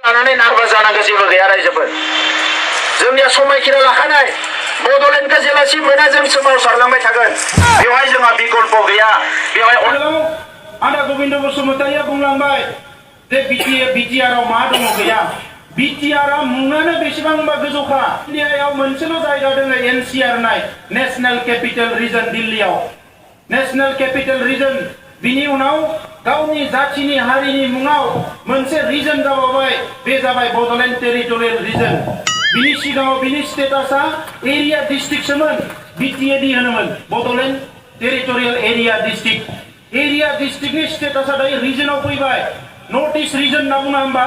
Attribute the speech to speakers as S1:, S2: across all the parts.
S1: लानानै नारबा जानांगौ जेबो गैया रायजोफोर जोंनिया समायखिरा लाखानाय बड'लेण्डखौ जेलासिम मोना जों सोमावसारलांबाय थागोन बेवहाय जोंहा बिकल्प गैया बेवहाय
S2: आदा गोविंद बसुमतारिया बुंलांबाय जे बिटिआरआव मा दङ गैया बिटिआरआ मुङानो बेसेबांबा गोजौखा इन्डियायाव मोनसेल' जायगा दङ एनसिआर नाय नेशनेल केपिटेल रिजन दिल्लीयाव नेशनेल केपिटेल रिजन बिनि उनाव गावनि जाथिनि हारिनि मुङाव मोनसे रिजन जाबावबाय बे जाबाय बड'लेण्ड टेरिटरियेल रिजन बिनि सिगाङाव बिनि स्टेटासा एरिया डिस्ट्रिक्टसोमोन बिटिएडि होनोमोन Bodoland territorial area district area डिस्ट्रिक्टनि स्टेटासा दायो रिजनाव फैबाय नर्थ इस्ट रिजन होनना बुङा होमबा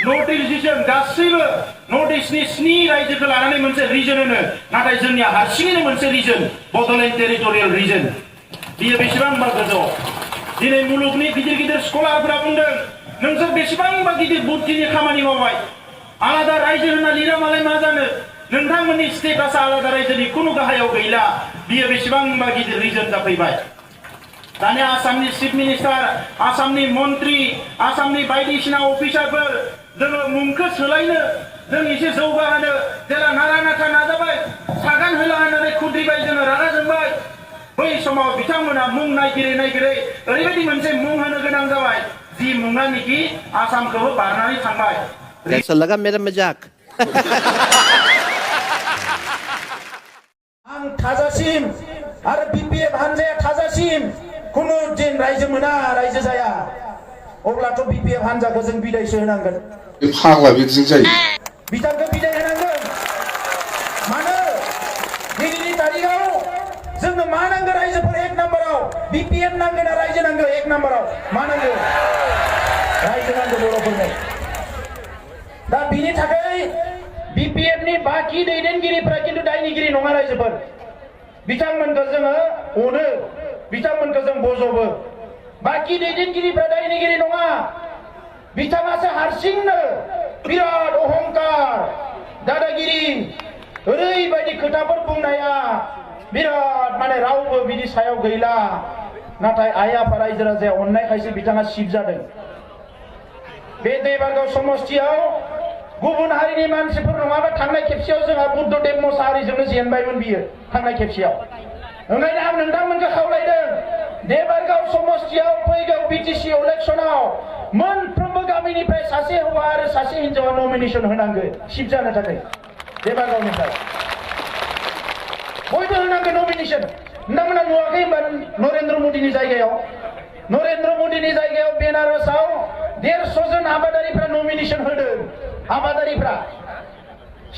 S2: नर्थ इस्ट रिजन गासैबो नर्थ इस्टनि 7 रायजोखौ लानानै मोनसे रिजन होनो नाथाय जोंनिया हारसिङैनो मोनसे रिजन बड'लेण्ड टेरिटरियेल रिजन बियो बेसेबांबा गोजौ दिनै मुलुगनि गिदिर गिदिर स्कलारफोरा बुंदों नोंसोर बेसेबांबा गिदिर बुद्धिनि खामानि मावबाय आलादा रायजो होनना लिरा मालाय मा जानो नोंथांमोननि स्टेटासा आलादा रायजोनि खुनु गाहायाव गैला बियो बेसेबांबा गिदिर रिजन जाफैबाय दानिया आसामनि चिफ मिनिस्टार आसामनि मन्त्रि आसामनि बायदिसिना अफिसारफोर जोङो मुंखौ सोलायनो जों एसे जौगाहोनो जेला नारा नाथा नाजाबाय सागान होला होननानै खुद्रिबाय जोङो रागा जोंबाय बै समाव बिथांमोना मुं नागिरै ओरैबायदि मोनसे मुं होनो गोनां जाबाय जि मुङा निखि आसामखौबो बारनानै थांबाय
S3: कैसा लगा मेरा मजाक
S1: आं थाजासिम आरो बिपिएफ हानजाया थाजासिम खुनु दिन रायजो मोना रायजो जाया अब्लाथ' बिपिएफ हानजाखौ जों बिदायसो होनांगोन
S4: फाग्ला बिदिजों जायो
S1: बिथांखौ बिदाय होनांगोन मानो दिनैनि तारिखाव जोंनो मा नांगौ रायजोफोर 1 नाम्बाराव बिपिएफ नांगौ ना रायजो नांगौ 1 नाम्बाराव मा नांगौ रायजो नांगौ बर'फोरनो दा बिनि थाखाय बिपिएफनि बाखि दैदेनगिरिफोरा खिन्थु दायनिगिरि नङा रायजोफोर बिथांमोनखौ जोङो अनो बिथांमोनखौ जों बजबो बाखि दैदेनगिरिफ्रा दायनिगिरि नङा बिथाङासो हारसिंनो बिराद अहंकार दादागिरि ओरैबायदि खोथाफोर बुंनाया बिराद माने रावबो बिनि सायाव गैला नाथाय आइ आफा रायजो राजाया अननायखायसो बिथाङा सिब जादों बे देबारगाव समस्तियाव गुबुन हारिनि मानसिफोर नङाबा थांनाय खेबसेयाव जोंहा बुद्धदेब मोसाहारिजोंनो जेनबायमोन बियो थांनाय खेबसेयाव ओंखायनो आं नोंथांमोनखौ खावलायदों देबारगाव समस्तियाव फैगौ बिटिसि इलेक्सनाव मोनफ्रोमबो गामिनिफ्राय सासे हौवा आरो सासे हिनजावा नमिनेशन होनांगौ सिट जानो थाखाय देबारगावनिफ्राय बयबो होनांगौ नमिनेशन नोंथांमोना नुवाखै होनबा नरेन्द्र मदिनि जायगायाव बेनारसआव 150 जन आबादारिफ्रा नमिनेशन होदों आबादारिफ्रा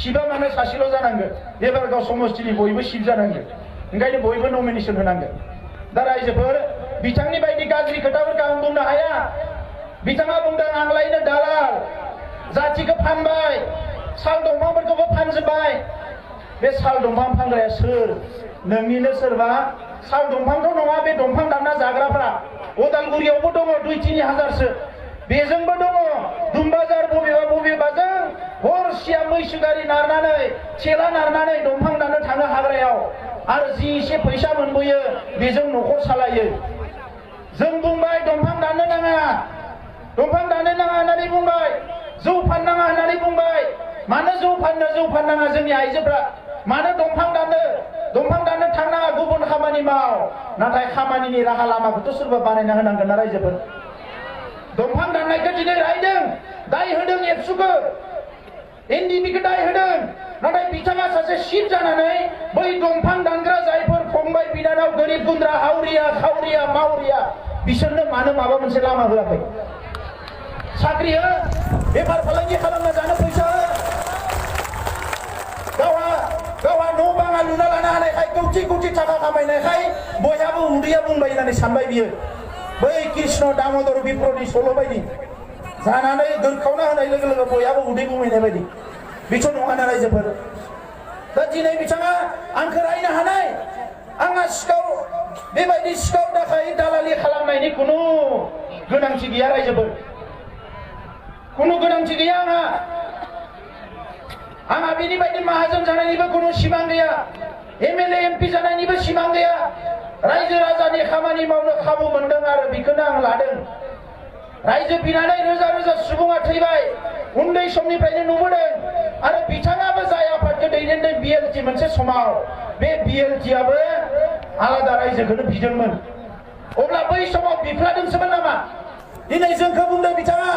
S1: सिबा मानो सासेल' जानांगौ देबारगाव समस्तिनि बयबो सिट जानांगौ ओंखायनो बयबो नमिनेशन होनांगौ दा रायजोफोर बिथांनि बायदि गाज्रि खोथाफोरखौ आं बुंनो हाया बिथाङा बुंदों आंलायनो दालाल जाथिखौ फानबाय साल दंफांफोरखौबो फानजोब्बाय बे साल दंफां फानग्राया सोर नोंनिनो सोरबा साल दंफांथ' नङा बे दंफां दानना जाग्राफ्रा उदालगुरियावबो दङ 2-3 हाजारसो बेजोंबो दङ दुमबाजार बबेबाजों हरसिया मैसो गारि नारनानै थेला नारनानै दंफां दाननो थाङो हाग्रायाव आरो जि एसे फैसा मोनबोयो बेजों न'खर सालायो जों बुंबाय दंफां दाननो नाङा होननानै बुंबाय जौ फाननाङा होननानै बुंबाय मानो जौ फाननाङा जोंनि आइजोफ्रा मानो दंफां दाननो थांनाङा गुबुन खामानि माव नाथाय खामानिनि राहा लामाखौथ' सोरबा बानायना होनांगोन ना रायजोफोर दंफां दाननायखौ दिनै रायदों दाय होदों एबसुखौ एनडिपिखौ दाय होदों नाथाय बिथाङा सासे सिट जानानै बै दंफां दानग्रा जायफोर फंबाय बिनानाव गोरिब गुन्द्रा हावरिया खावरिया मावरिया बिसोरनो मानो माबा मोनसे लामा होआखै साख्रि हो बेफार फालांगि खालामना जानो फैसा हो गावहा न' बाङा लुना लानो हानायखाय कौटि थाखा खामायनायखाय बयहाबो उदैया बुंबाय होननानै सानबाय बियो बै कृष्ण दामोदर बिप्रनि सल' बायदि जानानै दोरखावना होनाय लोगो लोगो बयहाबो उदै बुंहैनाय बायदि बेथ' नङा ना रायजोफोर दा दिनै बिथाङा आंखौ रायनो हानाय आंहा बेबायदि सिखाव दाखाय दालालि खालामनायनि खुनु गोनांथि गैया रायजोफोर खुनु गोनांथि गैया आंहा बेनि बायदि माहाजोन जानायनिबो खुनु सिमां गैया एमएलए एमपि जानायनिबो सिमां गैया रायजो राजानि खामानि मावनो खाबु मोनदों आरो बेखौनो आं लादों रायजो बिनानै रोजा रोजा सुबुङा थैबाय उन्दै उन्दै समनिफ्रायनो नुबोदों आरो बिथाङाबो जाय आफादखौ दैदेनदों BLT मोनसे समाव बे BLT-आबो आलादा रायजोखौनो बिदोंमोन अब्ला बै समाव बिफ्लादोंसोमोन नामा दिनै जोंखौ बुंदों बिथाङा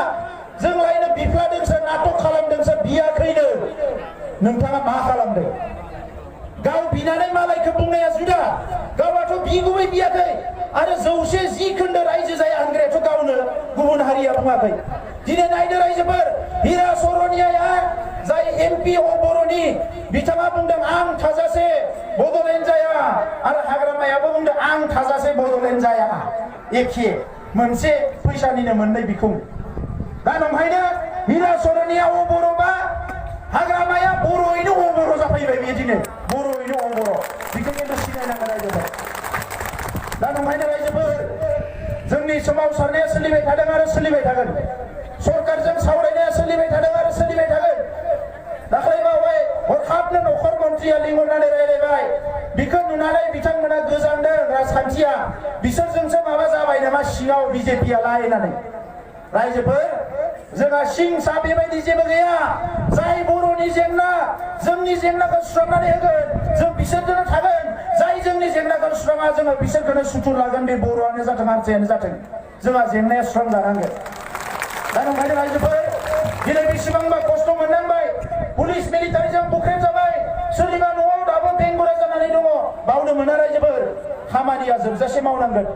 S1: जोंलायनो बिफ्लादोंसो नाटक खालामदोंसो बियाखैनो नोंथाङा मा खालामदों गाव बिनानै मालायखौ बुंनाया जुदा गावाथ' बिगुबै बियाखै आरो 110 खोन्दो रायजो जाया होनग्रायाथ' गावनो गुबुन हारिया बुङाखै दिनै नायदो रायजोफोर हिरा सरनियाया जाय MP बर'नि बिथाङा बुंदों आं थाजासे बड'लेण्ड जाया आरो हाग्रामायाबो बुंदों आं थाजासे बड'लेण्ड जाया एखे मोनसे फैसानिनो मोननै बिखुं दा नंखायनो हिरा सरनिया बर'बा हाग्रामाया बर'यैनो बर' जाफैबाय बे दिनै बर'यैनो बर' बेखौ खिन्थु सिनायनांगोन रायजोफोर दा नंखायनो रायजोफोर जोंनि सोमावसारनाया सोलिबाय थादों आरो सोलिबाय थागोन सरकारजों सावरायनाया सोलिबाय थादों आरो सोलिबाय थागोन दाख्लै बावै हरखाबनो नखर मन्थ्रिया लिंहरनानै रायलायबाय बेखौ नुनानै बिथांमोना गोजांदों राजखान्थिया बिसोरजोंसो माबा जाबाय नामा सिङाव BJP-आ लायनानै रायजोफोर जोंहा सिंसा बेबायदि जेबो गैया जाय बर'नि जेंना जोंनि जेंनाखौ सुस्रांनानै होगोन जों बिसोरजोंनो थागोन जाय जोंनि जेंनाखौ सुस्राङा जोङो बिसोरखौनो सुथुर लागोन बे बर'आनो जाथों हारसायानो जाथों जोंहा जेंनाया सुस्रांजानांगोन दा नंखायनो रायजोफोर दिनै बेसेबांबा खस्थ' मोननांबाय पुलिस मिलिटारिजों बुख्रेब जाबाय सोरनिबा न'आव दाबो बेंगुरा जानानै दङ बावनो मोना रायजोफोर खामानिया जोबजासे मावनांगोन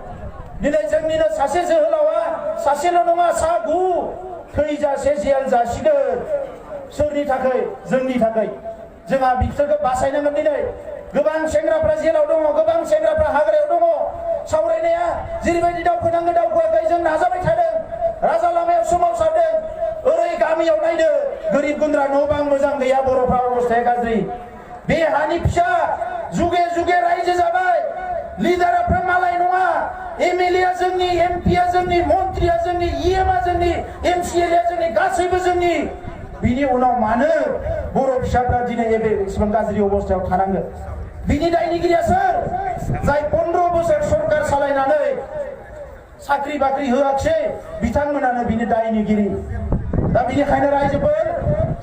S1: दिनै जोंनिनो सासे जोहोलावा सासेल' नङा सा 9 थैजासे जेल जासिगोन सोरनि थाखाय जोंनि थाखाय जोंहा बिसोरखौ बासायनांगोन दिनै गोबां सेंग्राफ्रा जेलाव दङ गोबां सेंग्राफ्रा हाग्रायाव दङ सावरायनाया जेरैबायदि दावखोनांगौ दावखोआखै जों नाजाबाय थादों राजा लामायाव सोमावसारदों ओरै गामियाव नायदो गोरिब गुन्द्रा न' बां मोजां गैया बर'फ्रा अबस्थाया गाज्रि बे हानि फिसा जुगे जुगे रायजो जाबाय लिडारफ्रा मालाय नङा MLA-आ जोंनि MP-आ जोंनि मन्थ्रिया जोंनि EM-आ जोंनि MCLA-आ जोंनि गासैबो जोंनि बिनि उनाव मानो बर' फिसाफ्रा दिनै एसेबां गाज्रि अबस्थायाव थानांगोन बिनि दायनिगिरिया सोर जाय 15 बोसोर सरकार सालायनानै साख्रि बाख्रि होआखै बिथांमोनानो बिनि दायनिगिरि दा बिनिखायनो रायजोफोर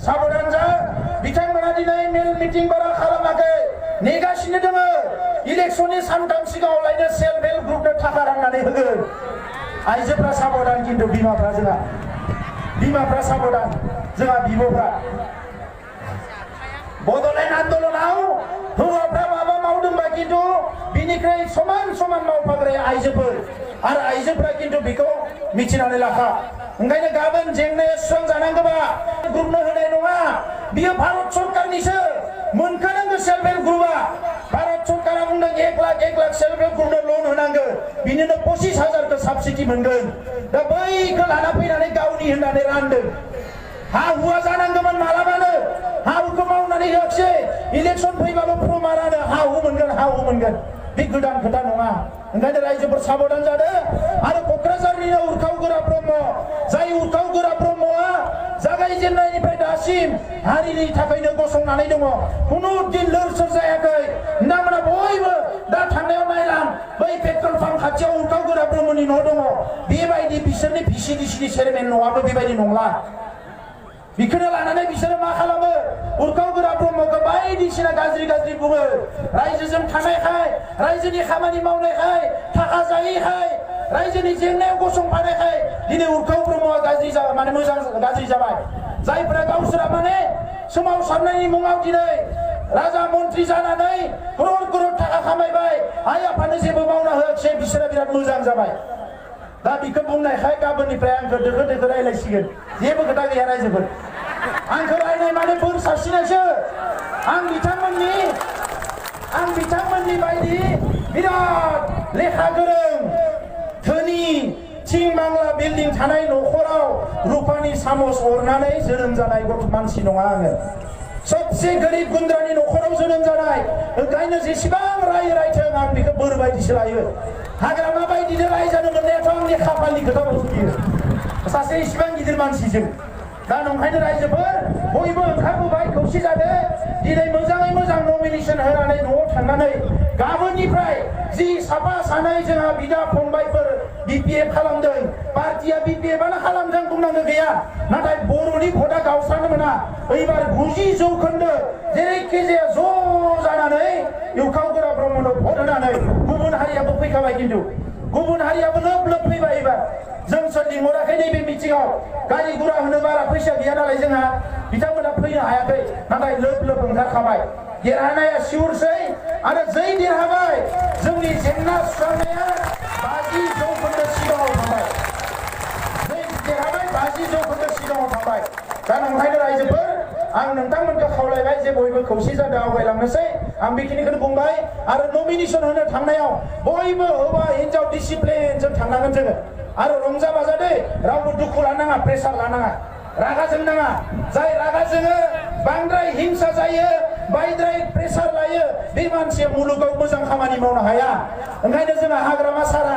S1: साबधान जा बिथांमोना दिनै मेल मिटिं बारा खालामाखै नेगासिनो दङ इलेक्शननि सानथाम सिगाङाव लायनो सेल्फ हेल्प ग्रुपनो थाखा राननानै होगोन आइजोफ्रा साबधान खिन्थु बिमाफ्रा साबधान जोंहा बिब'फ्रा बड'लेण्ड आन्दोलनाव हौवाफ्रा माबा मावदोंबा खिन्थु बिनिख्रुइ समान समान मावफाग्राया आइजोफोर आरो आइजोफ्रा खिन्थु बेखौ मिथिनानै लाखा ओंखायनो गाबोन जेंनाया सुस्रांजानांगौबा ग्रुपनो होनाय नङा बियो भारत सरकारनिसो मोनखानांगौ सेल्फ हेल्प ग्रुपआ भारत सरकारा बुंदों 1 लाख सेल्फ हेल्प ग्रुपनो लन होनांगौ बिनिनो 25,000 साबसिडि मोनगोन दा बैखौ लाना फैनानै गावनि होननानै रानदों हा हुआ जानांगौमोन मालाबानो हा हुखौ मावनानै होआखै इलेक्शन फैबाल' प्रमारानो हा हु मोनगोन बे गोदान खोथा नङा ओंखायनो रायजोफोर साबधान जादों आरो क'क्राझारनिनो उरखाव गोरा ब्रह्म जाय उरखाव गोरा ब्रह्मआ जागायजेननायनिफ्राय दासिम हारिनि थाखायनो गसंनानै दङ खुनु दिन लोरसोर जायाखै नोंथांमोना बयबो दा थांनायाव नायलां बै पेट्रल पाम्प खाथियाव उरखाव गोरा ब्रह्मनि न' दङ बेबायदि बिसोरनि VCDCनि चेयारमेन न'आबो बेबायदि नंला बिखौनो लानानै बिसोरो मा खालामो उरखाव गोरा ब्रह्मखौ बायदिसिना गाज्रि बुङो रायजोजों थानायखाय रायजोनि खामानि मावनायखाय थाखा जायैखाय रायजोनि जेंनायाव गसंफानायखाय दिनै उरखाव ब्रह्मआ मोजां गाज्रि जाबाय जायफोरा गावसोरा सोमावसारनायनि मुङाव दिनै राजा मन्थ्रि जानानै करोड़ थाखा खामायबाय आइ आफानो जेबो मावना होआखै बिसोरो बिराद मोजां जाबाय दा बिखौ बुंनायखाय गाबोननिफ्राय आंखौ दोखो रायलायसिगोन जेबो खोथा गैया रायजोफोर आंखौ रायनाय माने बोर सारसिनायसो आं बिथांमोननि बायदि बिराद लेखा गोरों धोनि थिं बांला बिल्डिं थानाय न'खराव रुपानि सामस अरनानै जोनोम जानाय मानसि नङा आङो सबसे गोरिब गुन्द्रानि न'खराव जोनोम जानाय ओंखायनो जेसेबां रायथों आं बेखौ बोर बायदिसो लायो हाग्रामा बायदिनो रायजानो मोननायाथ' आंनि खाफालनि खोथा बियो सासे इसिबां गिदिर मानसिजों दा नंखायनो रायजोफोर बयबो ओंखारबोबाय खौसे जादों दिनै मोजाङै मोजां नमिनेशन होनानै न'आव थांनानै गाबोननिफ्राय जि साफा सानै जोंहा बिदा फंबायफोर BPF खालामदों पार्टिया BPF-आनो खालामदों बुंनांगौ गैया नाथाय बर'नि भटआ गावस्रानो नङा एबार 90 जौखोन्दो जेरैखि जाया ज' जानानै इउखावगोरा ब्रह्मनो भट होनानै गुबुन हारियाबो फैखाबाय खिन्थु गुबुन हारियाबो लोब लोब फैबाय एबार जोंसो लिंहराखै नैबे मिटिंआव गारि गुरा होनो बारा फैसा गैया नालाय जोंहा बिथांमोना फैनो हायाखै नाथाय लोब लोब ओंखारखाबाय देरहानाया सिउरसै आरो जै देरहाबाय जोंनि जेंना सुस्रांनाया 50 जौखोन्दो सिगाङाव थांबाय जै देरहाबाय 50 जौखोन्दो सिगाङाव थांबाय दा नंखायनो रायजोफोर आं नोंथांमोनखौ खावलायबाय जे बयबो खौसे जादों आवगायलांनोसै आं बेखिनिखौनो बुंबाय आरो नमिनेशन होनो थांनायाव बयबो हौवा हिनजाव डिसिप्लिनजों थांनांगोन जोङो आरो रंजा बाजा दे रावबो दुखु लानाङा प्रेसार लानाङा रागा जोंनाङा जाय रागा जोङो बांद्राय हिंसा जायो बांद्राय प्रेसार लायो बे मानसिया मुलुगाव मोजां खामानि मावनो हाया ओंखायनो जोंहा हाग्रामा सारा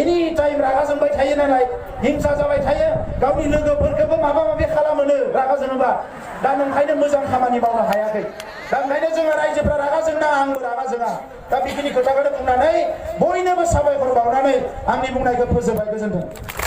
S1: एनि टाइम रागा जोंबाय थायो नालाय हिंसा जाबाय थायो गावनि लोगोफोरखौबो माबा माबि खालामोनो रागा जोङोबा दा नंखायनो मोजां खामानि मावनो हायाखै दा ओंखायनो जोङो रायजोफ्रा रागा जोंना आंबो रागा जोङा दा बेखिनि खोथाखौनो बुंनानै बयनोबो साबायखर बावनानै आंनि बुंनायखौ फोजोबबाय गोजोन्थों।